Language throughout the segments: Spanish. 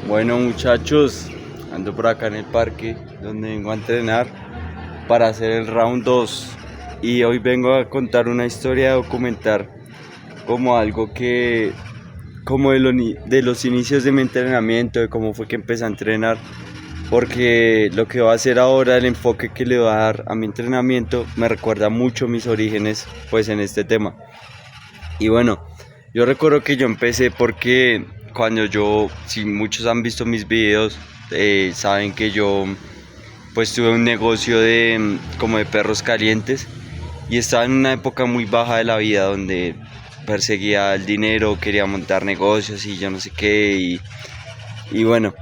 Bueno muchachos, ando por acá en el parque donde vengo a entrenar para hacer el round 2 y hoy vengo a contar una historia, a documentar como algo que, como de los inicios de mi entrenamiento, de cómo fue que empecé a entrenar, porque lo que voy a hacer ahora, el enfoque que le voy a dar a mi entrenamiento, me recuerda mucho mis orígenes pues en este tema. Y bueno, yo recuerdo que yo empecé porque si muchos han visto mis videos, saben que yo pues tuve un negocio como de perros calientes y estaba en una época muy baja de la vida donde perseguía el dinero, quería montar negocios y yo no sé qué y bueno,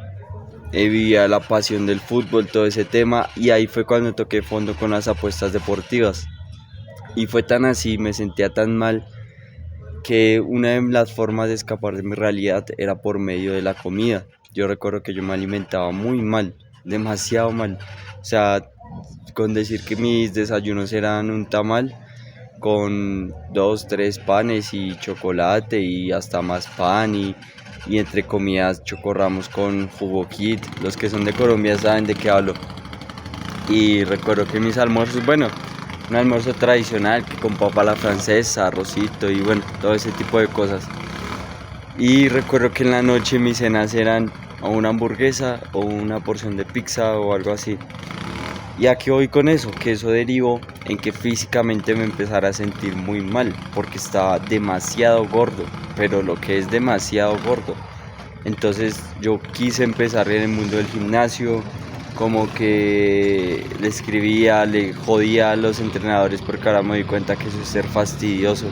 vivía la pasión del fútbol, todo ese tema y ahí fue cuando toqué fondo con las apuestas deportivas y fue tan así, me sentía tan mal que una de las formas de escapar de mi realidad era por medio de la comida. Yo recuerdo que yo me alimentaba muy mal, demasiado mal. O sea, con decir que mis desayunos eran un tamal con dos, tres panes y chocolate y hasta más pan y entre comidas chocorramos con jugo kit. Los que son de Colombia saben de qué hablo. Y recuerdo que mis almuerzos, bueno, un almuerzo tradicional que con papa a la francesa, arrocito y bueno, todo ese tipo de cosas. Y recuerdo que en la noche mis cenas eran o una hamburguesa o una porción de pizza o algo así. ¿Y a qué voy con eso? Que eso derivó en que físicamente me empezara a sentir muy mal porque estaba demasiado gordo, pero lo que es demasiado gordo. Entonces yo quise empezar en el mundo del gimnasio, como que le escribía, le jodía a los entrenadores porque ahora me doy cuenta que eso es ser fastidioso,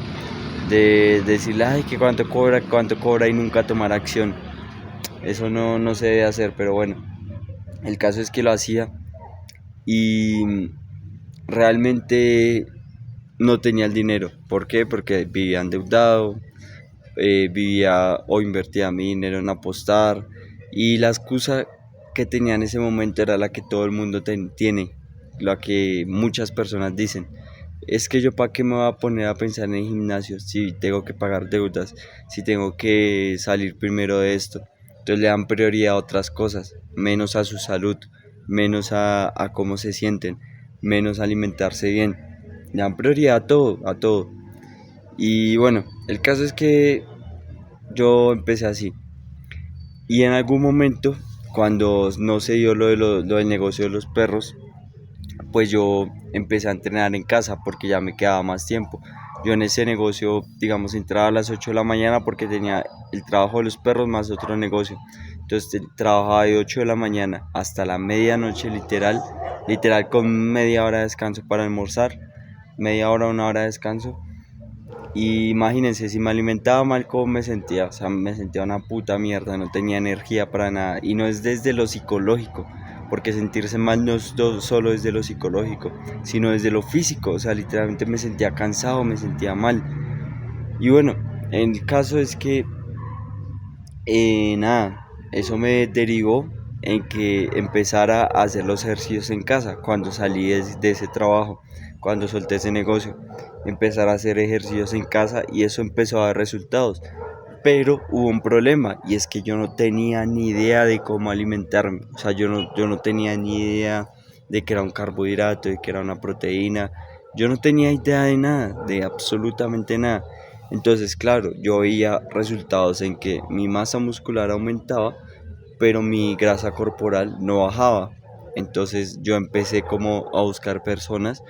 de decirle, ay, que cuánto cobra y nunca tomar acción. Eso no se debe hacer, pero bueno, el caso es que lo hacía y realmente no tenía el dinero. ¿Por qué? Porque vivía endeudado, vivía o invertía mi dinero en apostar y la excusa que tenía en ese momento era la que todo el mundo tiene, la que muchas personas dicen. Es que yo para qué me voy a poner a pensar en el gimnasio si tengo que pagar deudas, si tengo que salir primero de esto. Entonces le dan prioridad a otras cosas, menos a su salud, menos a cómo se sienten, menos a alimentarse bien. Le dan prioridad a todo, a todo. Y bueno, el caso es que yo empecé así. Y en algún momento, cuando no se dio lo del negocio de los perros, pues yo empecé a entrenar en casa porque ya me quedaba más tiempo. Yo en ese negocio, digamos, entraba a las 8 de la mañana porque tenía el trabajo de los perros más otro negocio. Entonces trabajaba de 8 de la mañana hasta la medianoche, literal con media hora de descanso para almorzar, media hora, una hora de descanso. Y imagínense, si me alimentaba mal, ¿cómo me sentía? O sea, me sentía una puta mierda, no tenía energía para nada. Y no es desde lo psicológico, porque sentirse mal no es solo desde lo psicológico, sino desde lo físico. O sea, literalmente me sentía cansado, me sentía mal. Y bueno, el caso es que, nada, eso me derivó en que empezara a hacer los ejercicios en casa cuando salí de ese trabajo, cuando solté ese negocio, empezar a hacer ejercicios en casa y eso empezó a dar resultados. Pero hubo un problema y es que yo no tenía ni idea de cómo alimentarme. O sea, yo no tenía ni idea de que era un carbohidrato, de que era una proteína. Yo no tenía idea de nada, de absolutamente nada. Entonces, claro, yo veía resultados en que mi masa muscular aumentaba, pero mi grasa corporal no bajaba. Entonces yo empecé como a buscar personas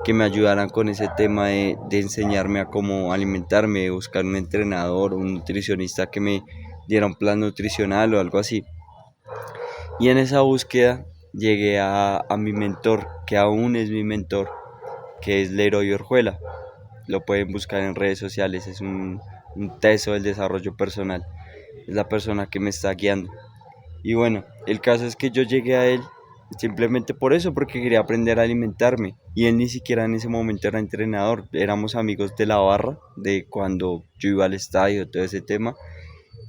que me ayudaran con ese tema de enseñarme a cómo alimentarme, buscar un entrenador, un nutricionista que me diera un plan nutricional o algo así. Y en esa búsqueda llegué a mi mentor, que aún es mi mentor, que es Leroy Orjuela. Lo pueden buscar en redes sociales, es un teso del desarrollo personal. Es la persona que me está guiando. Y bueno, el caso es que yo llegué a él simplemente por eso, porque quería aprender a alimentarme. Y él ni siquiera en ese momento era entrenador, éramos amigos de la barra, de cuando yo iba al estadio, todo ese tema.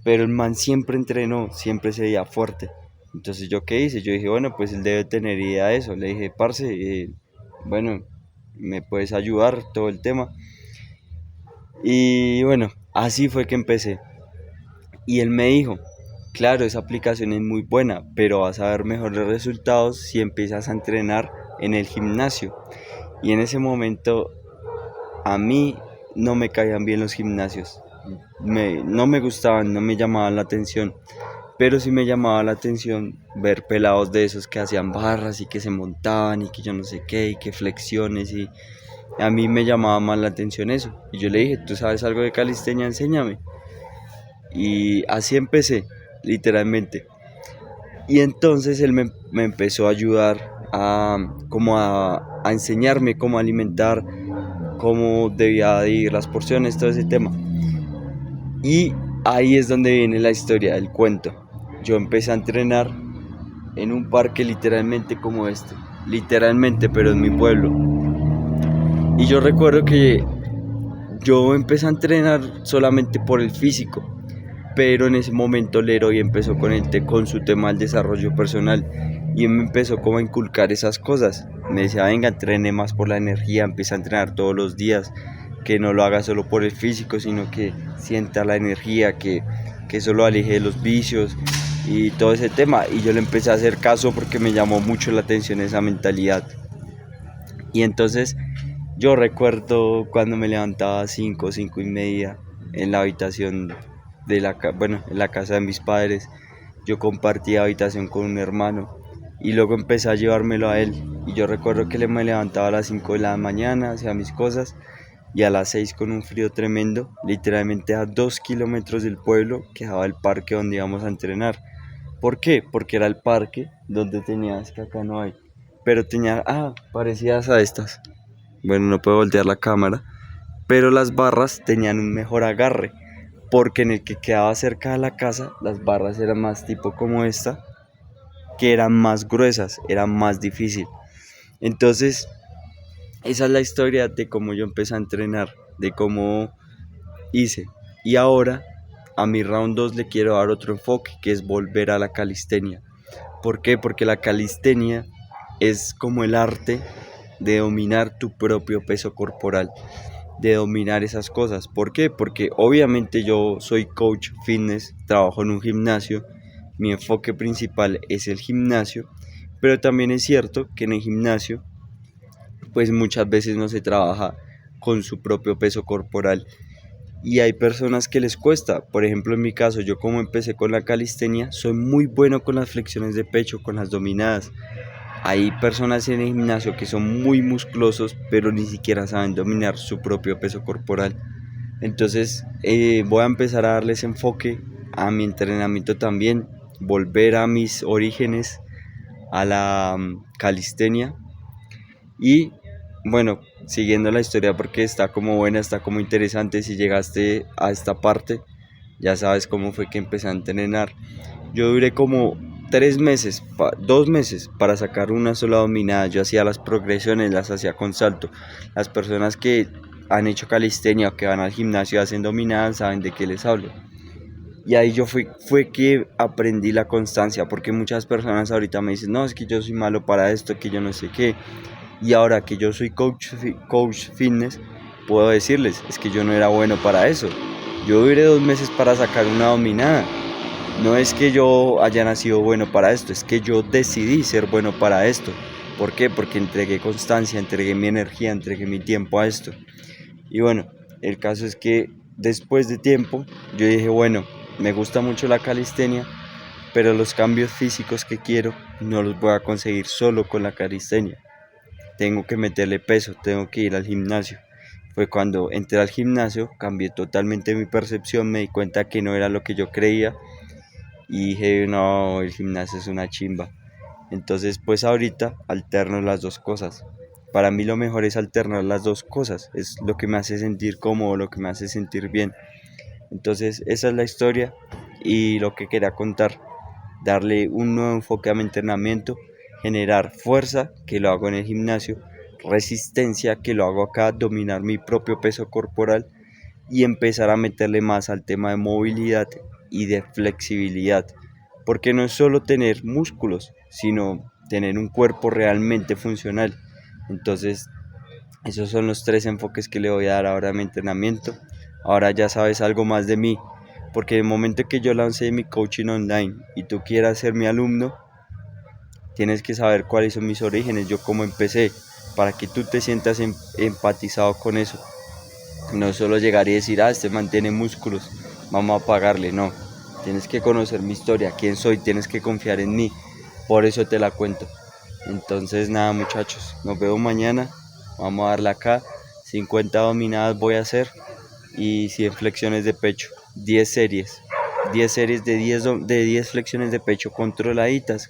Pero el man siempre entrenó, siempre se veía fuerte. Entonces yo qué hice, yo dije, bueno, pues él debe tener idea de eso. Le dije, parce, bueno, me puedes ayudar todo el tema. Y bueno, así fue que empecé. Y él me dijo, claro, esa aplicación es muy buena, pero vas a ver mejores resultados si empiezas a entrenar en el gimnasio. Y en ese momento a mí no me caían bien los gimnasios. No me gustaban, no me llamaban la atención. Pero sí me llamaba la atención ver pelados de esos que hacían barras y que se montaban y que yo no sé qué y que flexiones y a mí me llamaba más la atención eso. Y yo le dije, ¿tú sabes algo de calistenia? Enséñame. Y así empecé, literalmente. Y entonces él me empezó a ayudar a enseñarme cómo alimentar, cómo debía dividir las porciones, todo ese tema. Y ahí es donde viene la historia del cuento. Yo empecé a entrenar en un parque literalmente como este. Literalmente, pero en mi pueblo. Y yo recuerdo que yo empecé a entrenar solamente por el físico. Pero en ese momento Leroy empezó con su tema del desarrollo personal. Y él me empezó como a inculcar esas cosas. Me decía, venga, entrene más por la energía, empieza a entrenar todos los días. Que no lo haga solo por el físico, sino que sienta la energía, que eso lo aleje de los vicios y todo ese tema. Y yo le empecé a hacer caso porque me llamó mucho la atención esa mentalidad. Y entonces yo recuerdo cuando me levantaba a 5, 5 y media en la habitación en la casa de mis padres. Yo compartía habitación con un hermano y luego empecé a llevármelo a él. Y yo recuerdo que me levantaba a las 5 de la mañana, hacía mis cosas y a las 6 con un frío tremendo, literalmente a 2 kilómetros del pueblo, quedaba el parque donde íbamos a entrenar. ¿Por qué? Porque era el parque donde tenías, que acá no hay, pero tenía, parecidas a estas. Bueno, no puedo voltear la cámara, pero las barras tenían un mejor agarre, porque en el que quedaba cerca de la casa, las barras eran más tipo como esta, que eran más gruesas, eran más difícil. Entonces, esa es la historia de cómo yo empecé a entrenar, de cómo hice. Y ahora a mi round 2 le quiero dar otro enfoque, que es volver a la calistenia. ¿Por qué? Porque la calistenia es como el arte de dominar tu propio peso corporal, de dominar esas cosas. ¿Por qué? Porque obviamente yo soy coach fitness, trabajo en un gimnasio, mi enfoque principal es el gimnasio, pero también es cierto que en el gimnasio pues muchas veces no se trabaja con su propio peso corporal y hay personas que les cuesta. Por ejemplo, en mi caso, yo como empecé con la calistenia, soy muy bueno con las flexiones de pecho, con las dominadas. Hay personas en el gimnasio que son muy musculosos, pero ni siquiera saben dominar su propio peso corporal. Entonces, voy a empezar a darles enfoque a mi entrenamiento también, volver a mis orígenes, a la calistenia. Y bueno, siguiendo la historia porque está como buena, está como interesante. Si llegaste a esta parte, ya sabes cómo fue que empecé a entrenar. Yo duré como 3 meses, 2 meses para sacar una sola dominada. Yo hacía las progresiones, las hacía con salto. Las personas que han hecho calistenia o que van al gimnasio y hacen dominadas saben de qué les hablo. Y ahí fue que aprendí la constancia, porque muchas personas ahorita me dicen, no, es que yo soy malo para esto, que yo no sé qué. Y ahora que yo soy coach fitness, puedo decirles, es que yo no era bueno para eso. Yo duré 2 meses para sacar una dominada. No es que yo haya nacido bueno para esto, es que yo decidí ser bueno para esto. ¿Por qué? Porque entregué constancia, entregué mi energía, entregué mi tiempo a esto. Y bueno, el caso es que después de tiempo, yo dije, bueno, me gusta mucho la calistenia, pero los cambios físicos que quiero no los voy a conseguir solo con la calistenia. Tengo que meterle peso, tengo que ir al gimnasio. Fue cuando entré al gimnasio, cambié totalmente mi percepción, me di cuenta que no era lo que yo creía y dije, no, el gimnasio es una chimba. Entonces, pues ahorita alterno las dos cosas. Para mí lo mejor es alternar las dos cosas, es lo que me hace sentir cómodo, lo que me hace sentir bien. Entonces, esa es la historia y lo que quería contar, darle un nuevo enfoque a mi entrenamiento, generar fuerza, que lo hago en el gimnasio, resistencia, que lo hago acá, dominar mi propio peso corporal y empezar a meterle más al tema de movilidad y de flexibilidad, porque no es solo tener músculos, sino tener un cuerpo realmente funcional. Entonces, esos son los 3 enfoques que le voy a dar ahora a mi entrenamiento. Ahora ya sabes algo más de mí. Porque en el momento que yo lancé mi coaching online y tú quieras ser mi alumno, tienes que saber cuáles son mis orígenes, yo cómo empecé, para que tú te sientas empatizado con eso. No solo llegar y decir, este mantiene músculos, vamos a pagarle, no. Tienes que conocer mi historia, quién soy, tienes que confiar en mí, por eso te la cuento. Entonces nada muchachos, nos vemos mañana, vamos a darle acá, 50 dominadas voy a hacer y 100 flexiones de pecho, 10 series. 10 series de 10 flexiones de pecho controladitas,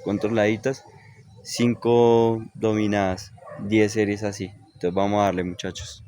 5 dominadas, 10 series así. Entonces vamos a darle muchachos.